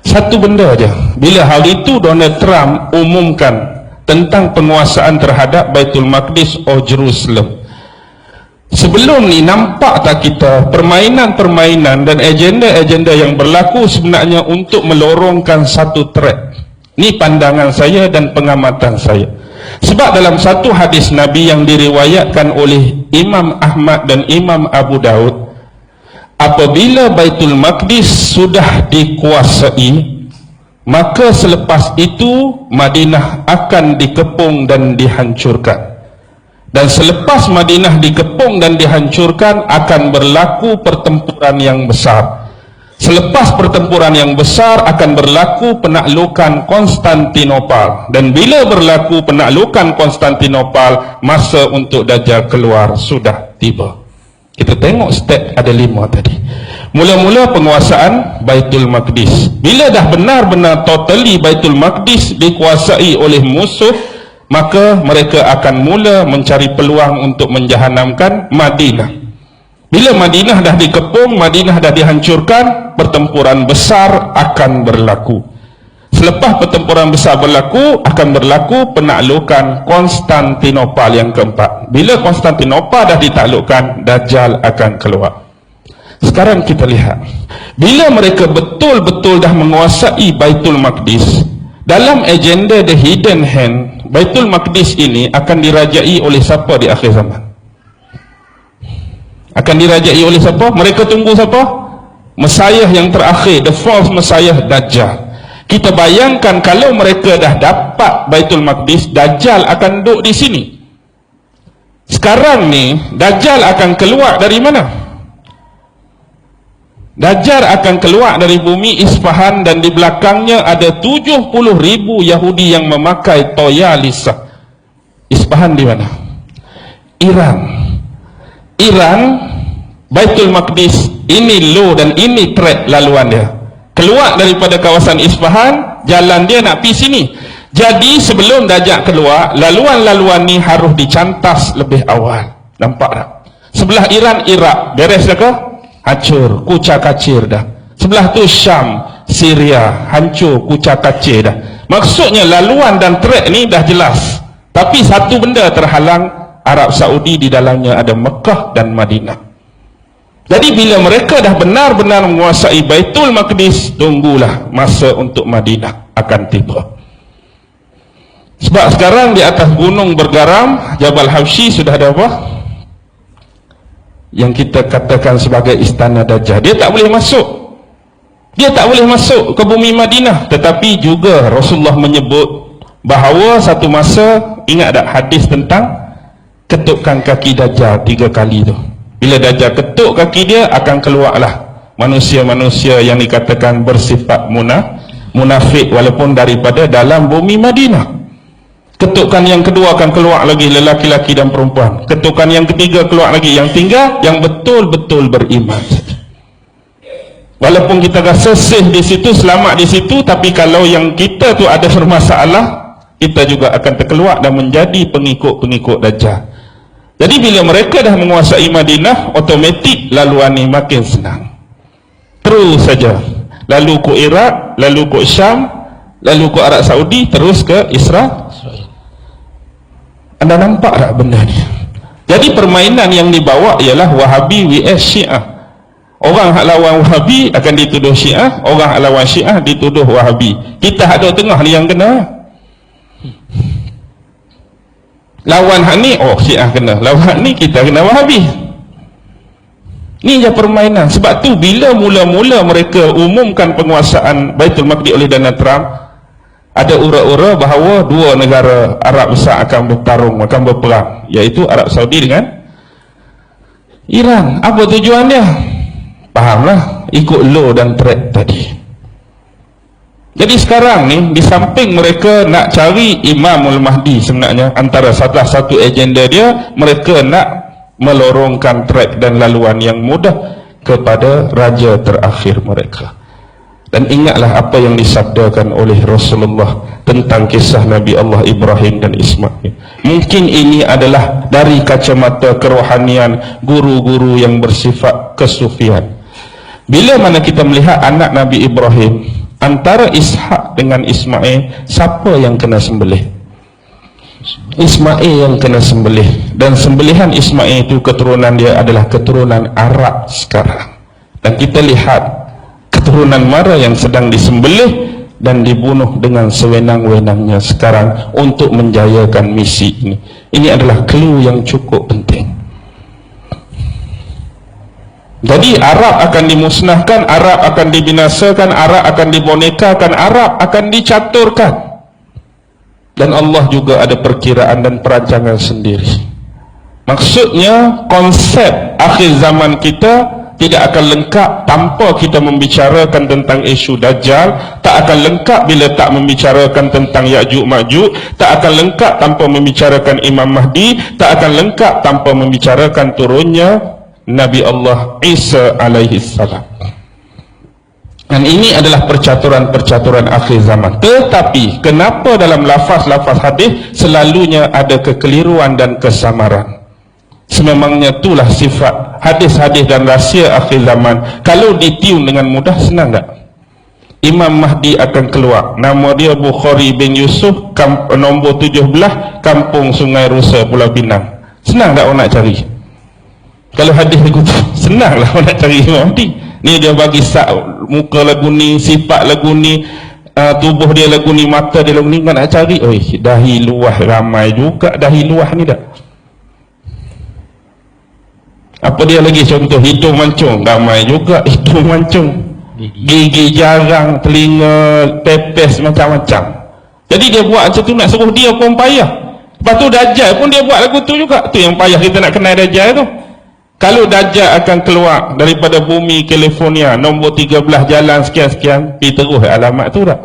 Satu benda aja. Bila hari itu Donald Trump umumkan tentang penguasaan terhadap Baitul Maqdis atau Jerusalem, sebelum ni nampak tak kita permainan-permainan dan agenda-agenda yang berlaku sebenarnya untuk melorongkan satu track. Ni pandangan saya dan pengamatan saya. Sebab dalam satu hadis Nabi yang diriwayatkan oleh Imam Ahmad dan Imam Abu Daud, apabila Baitul Maqdis sudah dikuasai, maka selepas itu Madinah akan dikepung dan dihancurkan. Dan selepas Madinah dikepung dan dihancurkan, akan berlaku pertempuran yang besar. Selepas pertempuran yang besar akan berlaku penaklukan Konstantinopel. Dan bila berlaku penaklukan Konstantinopel, masa untuk Dajjal keluar sudah tiba. Kita tengok step ada 5 tadi. Mula-mula penguasaan Baitul Maqdis. Bila dah benar-benar totally Baitul Maqdis dikuasai oleh musuh, maka mereka akan mula mencari peluang untuk menjahanamkan Madinah. Bila Madinah dah dikepung, Madinah dah dihancurkan, pertempuran besar akan berlaku. Selepas pertempuran besar berlaku, akan berlaku penaklukan Konstantinopel yang keempat. Bila Konstantinopel dah ditaklukkan, Dajjal akan keluar. Sekarang kita lihat, bila mereka betul-betul dah menguasai Baitul Maqdis, dalam agenda the hidden hand, Baitul Maqdis ini akan dirajai oleh siapa di akhir zaman? Akan dirajai oleh siapa? Mereka tunggu siapa? Mesiah yang terakhir, the false Messiah, Dajjal. Kita bayangkan kalau mereka dah dapat Baitul Maqdis, Dajjal akan duduk di sini. Sekarang ni Dajjal akan keluar dari mana? Dajjal akan keluar dari bumi Isfahan, dan di belakangnya ada 70,000 Yahudi yang memakai toya lisa. Isfahan di mana? Iran. Iran, Baitul Maqdis, ini low dan ini track laluan dia. Keluar daripada kawasan Isfahan, jalan dia nak pergi sini. Jadi sebelum Dajjal keluar, laluan-laluan ni harus dicantas lebih awal. Nampak tak? Sebelah Iran, Iraq, beres dah ke? Hancur, kucak-kacir dah. Sebelah tu Syam, Syria, hancur, kucak-kacir dah. Maksudnya laluan dan trek ni dah jelas. Tapi satu benda terhalang, Arab Saudi di dalamnya ada Mekah dan Madinah. Jadi bila mereka dah benar-benar menguasai Baitul Maqdis, tunggulah masa untuk Madinah akan tiba. Sebab sekarang di atas gunung bergaram, Jabal Habsyi sudah ada apa? Yang kita katakan sebagai istana Dajjal. Dia tak boleh masuk. Dia tak boleh masuk ke bumi Madinah. Tetapi juga Rasulullah menyebut bahawa satu masa, ingat tak hadis tentang ketukkan kaki Dajjal 3 kali tu. Bila Dajjal ketuk kaki dia, akan keluarlah manusia-manusia yang dikatakan bersifat munafik, walaupun daripada dalam bumi Madinah. Ketukan yang kedua akan keluar lagi lelaki-laki dan perempuan. Ketukan yang ketiga keluar lagi. Yang tinggal yang betul-betul beriman. Walaupun kita rasa safe di situ, selamat di situ, tapi kalau yang kita tu ada bermasalah, kita juga akan terkeluar dan menjadi pengikut-pengikut Dajjal. Jadi bila mereka dah menguasai Madinah, otomatik laluan ni makin senang. Terus saja. Lalu ke Iraq, lalu ke Syam, lalu ke Arab Saudi, terus ke Israel. Anda nampak tak benda ni? Jadi permainan yang dibawa ialah Wahabi vs Syiah. Orang hak lawan Wahabi akan dituduh Syiah, orang hak lawan Syiah dituduh Wahabi. Kita hak duduk tengah ni yang kena. Lawan hak ni, oh Syiah kena. Lawan hak ni, kita kena Wahabi. Ni je permainan. Sebab tu bila mula-mula mereka umumkan penguasaan Baitul Maqdis oleh Donald Trump, ada ura-ura bahawa 2 negara Arab besar akan bertarung, akan berperang, iaitu Arab Saudi dengan Iran. Apa tujuan dia? Fahamlah, ikut law dan track tadi. Jadi sekarang ni, di samping mereka nak cari Imamul Mahdi, sebenarnya antara salah satu agenda dia, mereka nak melorongkan track dan laluan yang mudah kepada raja terakhir mereka. Dan ingatlah apa yang disabdakan oleh Rasulullah tentang kisah Nabi Allah Ibrahim dan Ismail. Mungkin ini adalah dari kacamata kerohanian guru-guru yang bersifat kesufian. Bila mana kita melihat anak Nabi Ibrahim, antara Ishak dengan Ismail, siapa yang kena sembelih? Ismail yang kena sembelih. Dan sembelihan Ismail itu keturunan dia adalah keturunan Arab sekarang. Dan kita lihat keturunan mana yang sedang disembelih dan dibunuh dengan sewenang-wenangnya sekarang untuk menjayakan misi ini. Ini adalah clue yang cukup penting. Jadi Arab akan dimusnahkan, Arab akan dibinasakan, Arab akan dibonekakan, Arab akan dicaturkan. Dan Allah juga ada perkiraan dan perancangan sendiri. Maksudnya konsep akhir zaman kita tidak akan lengkap tanpa kita membicarakan tentang isu Dajjal, tak akan lengkap bila tak membicarakan tentang Ya'juj Ma'juj, tak akan lengkap tanpa membicarakan Imam Mahdi, tak akan lengkap tanpa membicarakan turunnya Nabi Allah Isa alaihi salam. Dan ini adalah percaturan-percaturan akhir zaman. Tetapi kenapa dalam lafaz-lafaz hadis selalunya ada kekeliruan dan kesamaran? Sememangnya itulah sifat hadis-hadis dan rahsia akhir zaman. Kalau ditium dengan mudah, senang tak? Imam Mahdi akan keluar, nama dia Bukhari bin Yusuf, nombor 17, Kampung Sungai Rusa, Pulau Pinang. Senang tak orang nak cari? Kalau hadis lagu tu, senanglah orang nak cari Imam Mahdi. Ni dia bagi muka lagu ni, sifat lagu ni, tubuh dia lagu ni, mata dia lagu ni, kan nak cari. Oi, dahi luah ramai juga dahi luah ni dah. Apa dia lagi contoh? Hidung mancung, ramai juga hidung mancung. Gigi jarang, telinga pepes, macam-macam. Jadi dia buat macam tu, nak suruh dia pun payah. Lepas tu Dajjal pun dia buat lagu tu juga. Tu yang payah kita nak kenal Dajjal tu. Kalau Dajjal akan keluar daripada bumi California, nombor 13, jalan sekian-sekian, pergi terus alamat tu tak?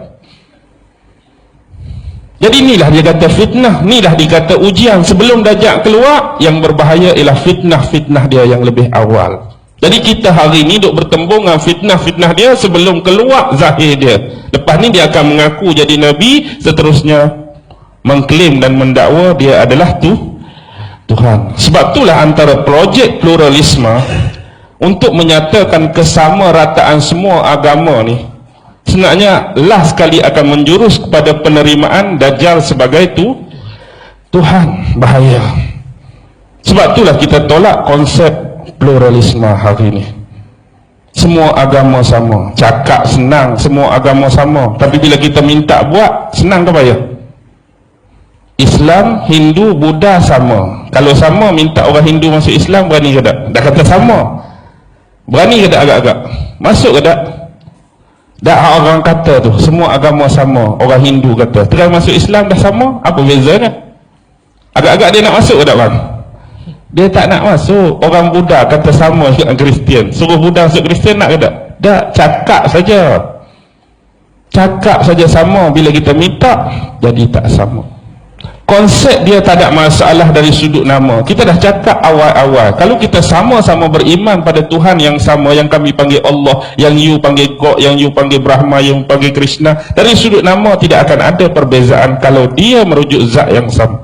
Jadi inilah dia kata fitnah, inilah dikata ujian. Sebelum Dajjal keluar, yang berbahaya ialah fitnah-fitnah dia yang lebih awal. Jadi kita hari ini duk bertembung dengan fitnah-fitnah dia sebelum keluar zahir dia. Lepas ni dia akan mengaku jadi Nabi, seterusnya mengklaim dan mendakwa dia adalah Tuhan. Sebab itulah antara projek pluralisme untuk menyatakan kesamarataan semua agama ni sebenarnya last sekali akan menjurus kepada penerimaan Dajjal sebagai Tuhan. Bahaya. Sebab itulah kita tolak konsep pluralisme hari ini. Semua agama sama, cakap senang, semua agama sama, tapi bila kita minta buat, senang ke payah? Islam, Hindu, Buddha sama. Kalau sama, minta orang Hindu masuk Islam, berani ke tak? Dah kata sama, berani ke tak agak-agak? Masuk ke tak? Dah orang kata tu, semua agama sama. Orang Hindu kata, try masuk Islam dah sama, apa bezanya? Agak-agak dia nak masuk ke tak bang? Dia tak nak masuk. Orang Buddha kata sama dengan Kristian, suruh Buddha masuk Kristian, nak ke tak? Tak, cakap saja. Cakap saja sama, bila kita minta, jadi tak sama. Konsep dia tak ada masalah dari sudut nama. Kita dah cakap awal-awal, kalau kita sama-sama beriman pada Tuhan yang sama, yang kami panggil Allah, yang you panggil God, yang you panggil Brahma, yang panggil Krishna, dari sudut nama tidak akan ada perbezaan kalau dia merujuk zat yang sama.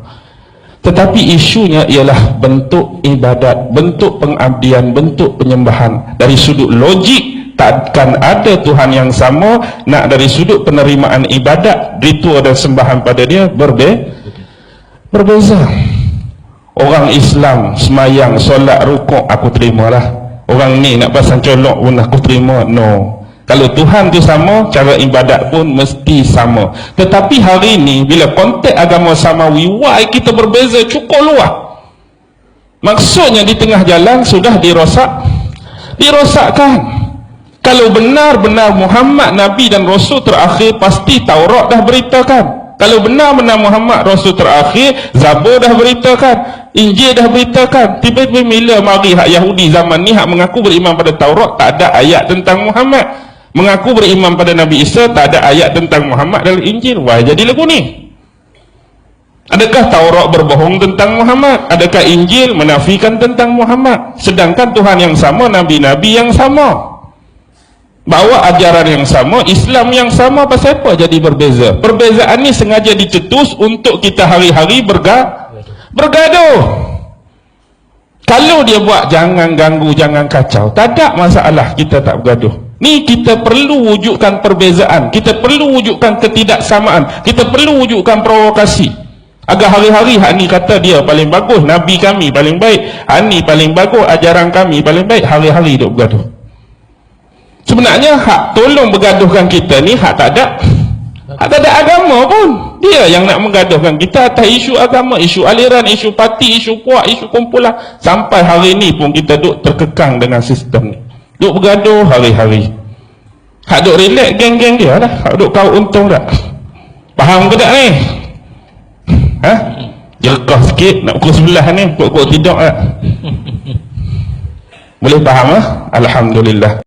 Tetapi isunya ialah bentuk ibadat, bentuk pengabdian, bentuk penyembahan. Dari sudut logik takkan ada Tuhan yang sama. Nak dari sudut penerimaan ibadat, ritual dan sembahan pada dia berbeza. Orang Islam semayang, solat, rukuk, aku terimalah. Orang ni nak pasang colok pun aku terima. No. Kalau Tuhan tu sama, cara ibadat pun mesti sama. Tetapi hari ni bila konteks agama samawi, why kita berbeza cukup luas. Maksudnya di tengah jalan sudah dirosakkan. Kalau benar-benar Muhammad Nabi dan Rasul terakhir, pasti Taurat dah beritakan. Kalau benar-benar Muhammad Rasul terakhir, Zabur dah beritakan, Injil dah beritakan. Tiba-tiba bila mari hak Yahudi zaman ni, hak mengaku beriman pada Taurat, tak ada ayat tentang Muhammad. Mengaku beriman pada Nabi Isa, tak ada ayat tentang Muhammad dalam Injil. Wah, jadi lagu ni. Adakah Taurat berbohong tentang Muhammad? Adakah Injil menafikan tentang Muhammad? Sedangkan Tuhan yang sama, Nabi-Nabi yang sama, bawa ajaran yang sama, Islam yang sama, pasal apa jadi berbeza? Perbezaan ni sengaja dicetus untuk kita hari-hari bergaduh. Kalau dia buat jangan ganggu, jangan kacau, tak ada masalah, kita tak bergaduh. Ni kita perlu wujudkan perbezaan, kita perlu wujudkan ketidaksamaan, kita perlu wujudkan provokasi. Agar hari-hari hak ni kata dia paling bagus, Nabi kami paling baik, hak ni paling bagus, ajaran kami paling baik, hari-hari duk bergaduh. Sebenarnya hak tolong bergaduhkan kita ni hak tak ada agama pun. Dia yang nak menggaduhkan kita atas isu agama, isu aliran, isu parti, isu puak, isu kumpulan. Sampai hari ni pun kita duk terkekang dengan sistem ni, duk bergaduh hari-hari. Hak duk relax geng-geng dia lah, hak duk kau untung tak? Faham ke tak ni? Ha? Jelkah sikit nak pukul 9 ni, pukul tidur tak? Boleh faham lah? Alhamdulillah.